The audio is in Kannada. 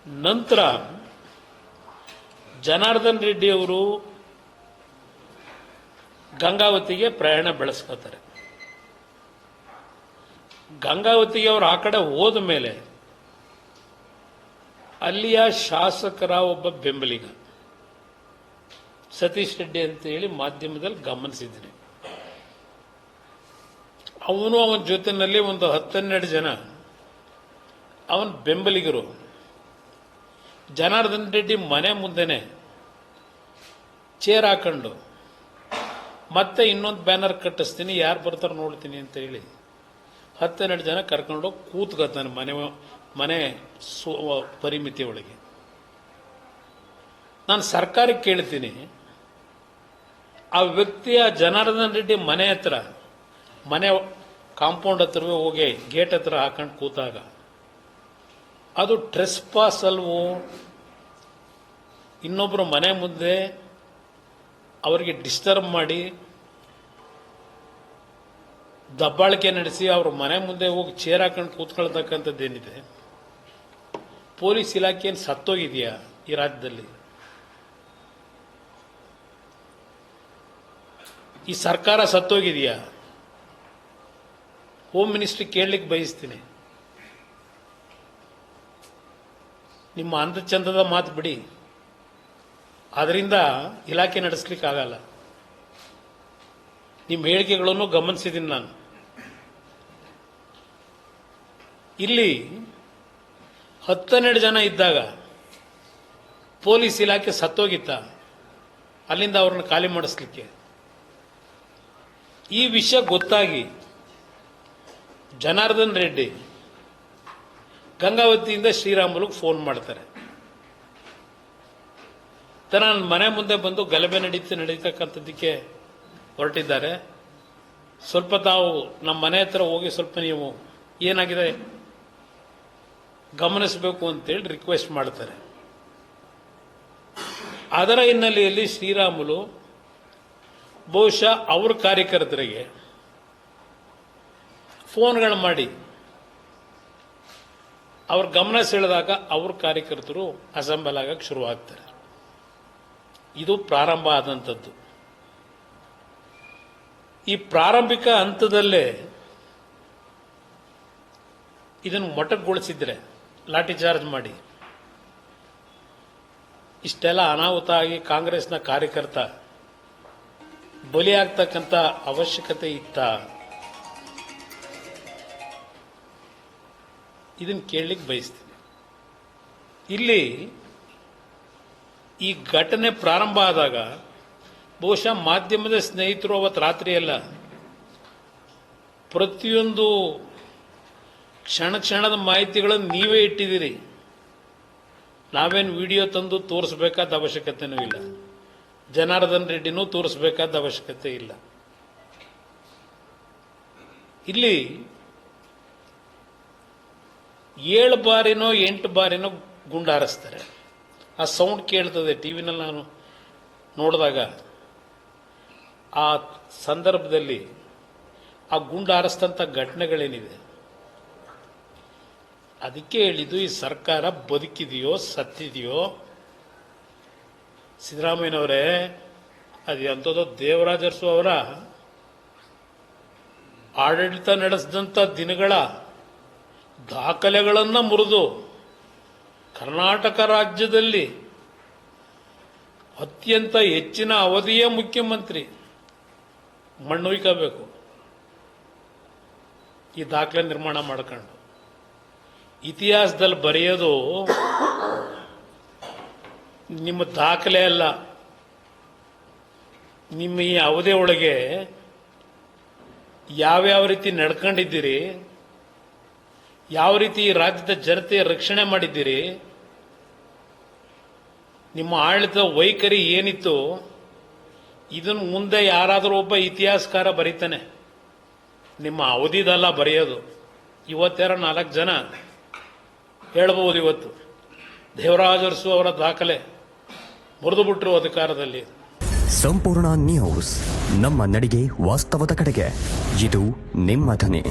ನಂತರ ಜನಾರ್ದನ್ ರೆಡ್ಡಿ ಅವರು ಗಂಗಾವತಿಗೆ ಪ್ರಯಾಣ ಬೆಳೆಸ್ಕೋತಾರೆ. ಗಂಗಾವತಿಗೆ ಅವರು ಆ ಕಡೆ ಹೋದ ಮೇಲೆ ಅಲ್ಲಿಯ ಶಾಸಕರ ಒಬ್ಬ ಬೆಂಬಲಿಗ ಸತೀಶ್ ರೆಡ್ಡಿ ಅಂತ ಹೇಳಿ ಮಾಧ್ಯಮದಲ್ಲಿ ಗಮನಿಸಿದ್ದೀನಿ. ಅವನು ಅವನ ಜೊತೆಯಲ್ಲಿ ಒಂದು 10-12 ಜನ ಅವನ ಬೆಂಬಲಿಗರು ಜನಾರ್ದನ್ ರೆಡ್ಡಿ ಮನೆ ಮುಂದೆನೆ ಚೇರ್ ಹಾಕೊಂಡು ಮತ್ತೆ ಇನ್ನೊಂದು ಬ್ಯಾನರ್ ಕಟ್ಟಿಸ್ತೀನಿ, ಯಾರು ಬರ್ತಾರೆ ನೋಡ್ತೀನಿ ಅಂತ ಹೇಳಿ 10-12 ಜನ ಕರ್ಕೊಂಡು ಕೂತ್ಕೊತಾನೆ ಮನೆ ಪರಿಮಿತಿ ಒಳಗೆ. ನಾನು ಸರ್ಕಾರಕ್ಕೆ ಕೇಳ್ತೀನಿ, ಆ ವ್ಯಕ್ತಿಯ ಜನಾರ್ದನ್ ರೆಡ್ಡಿ ಮನೆ ಕಾಂಪೌಂಡ್ ಹತ್ರವೇ ಹೋಗಿ ಗೇಟ್ ಹತ್ರ ಹಾಕೊಂಡು ಕೂತಾಗ ಅದು ಟ್ರೆಸ್ ಪಾಸ್ ಅಲ್ವೋ? ಇನ್ನೊಬ್ಬರು ಮನೆ ಮುಂದೆ ಅವರಿಗೆ ಡಿಸ್ಟರ್ಬ್ ಮಾಡಿ ದಬ್ಬಾಳಿಕೆ ನಡೆಸಿ ಅವ್ರ ಮನೆ ಮುಂದೆ ಹೋಗಿ ಚೇರ್ ಹಾಕೊಂಡು ಕೂತ್ಕೊಳ್ತಕ್ಕಂಥದ್ದೇನಿದೆ, ಪೊಲೀಸ್ ಇಲಾಖೆ ಏನು ಸತ್ತೋಗಿದೆಯಾ ಈ ರಾಜ್ಯದಲ್ಲಿ? ಈ ಸರ್ಕಾರ ಸತ್ತೋಗಿದೆಯಾ? ಹೋಮ್ ಮಿನಿಸ್ಟ್ರಿ ಕೇಳಲಿಕ್ಕೆ ಬಯಸ್ತೀನಿ. ನಿಮ್ಮ ಚಂದದ ಮಾತು ಬಿಡಿ, ಅದರಿಂದ ಇಲಾಖೆ ನಡೆಸಲಿಕ್ಕೆ ಆಗಲ್ಲ. ನಿಮ್ಮ ಹೇಳಿಕೆಗಳನ್ನು ಗಮನಿಸಿದ್ದೀನಿ ನಾನು. ಇಲ್ಲಿ 10-12 ಜನ ಇದ್ದಾಗ ಪೊಲೀಸ್ ಇಲಾಖೆ ಸತ್ತೋಗಿತ್ತ ಅಲ್ಲಿಂದ ಅವ್ರನ್ನ ಖಾಲಿ ಮಾಡಿಸ್ಲಿಕ್ಕೆ? ಈ ವಿಷಯ ಗೊತ್ತಾಗಿ ಜನಾರ್ದನ್ ರೆಡ್ಡಿ ಗಂಗಾವತಿಯಿಂದ ಶ್ರೀರಾಮುಲುಗೆ ಫೋನ್ ಮಾಡ್ತಾರೆ. ನನ್ನ ಮನೆ ಮುಂದೆ ಬಂದು ಗಲಭೆ ನಡೀತಕ್ಕಂಥದ್ದಕ್ಕೆ ಹೊರಟಿದ್ದಾರೆ, ಸ್ವಲ್ಪ ತಾವು ನಮ್ಮ ಮನೆ ಹತ್ರ ಹೋಗಿ ಸ್ವಲ್ಪ ನೀವು ಏನಾಗಿದೆ ಗಮನಿಸಬೇಕು ಅಂತೇಳಿ ರಿಕ್ವೆಸ್ಟ್ ಮಾಡ್ತಾರೆ. ಅದರ ಹಿನ್ನೆಲೆಯಲ್ಲಿ ಶ್ರೀರಾಮುಲು ಬಹುಶಃ ಅವ್ರ ಕಾರ್ಯಕರ್ತರಿಗೆ ಫೋನ್ಗಳು ಮಾಡಿ ಅವ್ರ ಗಮನ ಸೆಳೆದಾಗ ಅವ್ರ ಕಾರ್ಯಕರ್ತರು ಅಸೆಂಬಲ್ ಆಗಕ್ಕೆ ಶುರುವಾಗ್ತಾರೆ. ಇದು ಪ್ರಾರಂಭ ಆದಂಥದ್ದು. ಈ ಪ್ರಾರಂಭಿಕ ಹಂತದಲ್ಲೇ ಇದನ್ನು ಮೊಟಕುಗೊಳಿಸಿದ್ರೆ, ಲಾಠಿ ಚಾರ್ಜ್ ಮಾಡಿ ಇಷ್ಟೆಲ್ಲ ಅನಾಹುತ ಆಗಿ ಕಾಂಗ್ರೆಸ್ನ ಕಾರ್ಯಕರ್ತ ಬಲಿಯಾಗ್ತಕ್ಕಂಥ ಅವಶ್ಯಕತೆ ಇತ್ತ? ಇದನ್ನು ಕೇಳಲಿಕ್ಕೆ ಬಯಸ್ತೀನಿ. ಇಲ್ಲಿ ಈ ಘಟನೆ ಪ್ರಾರಂಭ ಆದಾಗ ಬಹುಶಃ ಮಾಧ್ಯಮದ ಸ್ನೇಹಿತರು ಅವತ್ತು ರಾತ್ರಿ ಎಲ್ಲ ಪ್ರತಿಯೊಂದು ಕ್ಷಣದ ಮಾಹಿತಿಗಳನ್ನು ನೀವೇ ಇಟ್ಟಿದ್ದೀರಿ. ನಾವೇನು ವಿಡಿಯೋ ತಂದು ತೋರಿಸಬೇಕಾದ ಅವಶ್ಯಕತೆನೂ ಇಲ್ಲ, ಜನಾರ್ದನ್ ರೆಡ್ಡಿನೂ ತೋರಿಸಬೇಕಾದ ಅವಶ್ಯಕತೆ ಇಲ್ಲ. ಇಲ್ಲಿ 7 ಬಾರಿನೋ 8 ಬಾರಿನೋ ಗುಂಡು ಹಾರಿಸ್ತಾರೆ. ಆ ಸೌಂಡ್ ಕೇಳ್ತದೆ ಟಿವಿನಲ್ಲಿ. ನಾನು ನೋಡಿದಾಗ ಆ ಸಂದರ್ಭದಲ್ಲಿ ಆ ಗುಂಡು ಹಾರಿಸಿದಂಥ ಘಟನೆಗಳೇನಿದೆ, ಅದಕ್ಕೆ ಹೇಳಿದ್ದು ಈ ಸರ್ಕಾರ ಬದುಕಿದೆಯೋ ಸತ್ತಿದೆಯೋ. ಸಿದ್ದರಾಮಯ್ಯನವರೇ, ಅದು ಎಂಥದೋ ದೇವರಾಜ ಅರಸು ಅವರ ಆಡಳಿತ ನಡೆಸಿದಂಥ ದಿನಗಳ ದಾಖಲೆಗಳನ್ನು ಮುರಿದು ಕರ್ನಾಟಕ ರಾಜ್ಯದಲ್ಲಿ ಅತ್ಯಂತ ಹೆಚ್ಚಿನ ಅವಧಿಯ ಮುಖ್ಯಮಂತ್ರಿ ಮಣ್ಣುಯ್ಕಬೇಕು ಈ ದಾಖಲೆ ನಿರ್ಮಾಣ ಮಾಡ್ಕೊಂಡು. ಇತಿಹಾಸದಲ್ಲಿ ಬರೆಯೋದು ನಿಮ್ಮ ದಾಖಲೆ ಅಲ್ಲ, ನಿಮ್ಮ ಈ ಅವಧಿ ಒಳಗೆ ಯಾವ್ಯಾವ ರೀತಿ ನಡ್ಕೊಂಡಿದ್ದೀರಿ, ಯಾವ ರೀತಿ ರಾಜ್ಯದ ಜನತೆಯ ರಕ್ಷಣೆ ಮಾಡಿದ್ದೀರಿ, ನಿಮ್ಮ ಆಡಳಿತ ವೈಖರಿ ಏನಿತ್ತು, ಇದನ್ನು ಮುಂದೆ ಯಾರಾದರೂ ಒಬ್ಬ ಇತಿಹಾಸಕಾರ ಬರೀತಾನೆ. ನಿಮ್ಮ ಅವಧಿದಲ್ಲ ಬರೆಯೋದು. ಇವತ್ತಾರ 4 ಜನ ಹೇಳ್ಬೋದು, ಇವತ್ತು ದೇವರಾಜ ಅರಸು ಅವರ ದಾಖಲೆ ಮುರಿದು ಬಿಟ್ಟರು ಅಧಿಕಾರದಲ್ಲಿ. ಸಂಪೂರ್ಣ ನ್ಯೂಸ್, ನಮ್ಮ ನಡಿಗೆ ವಾಸ್ತವದ ಕಡೆಗೆ. ಇದು ನಿಮ್ಮ ಧ್ವನಿ.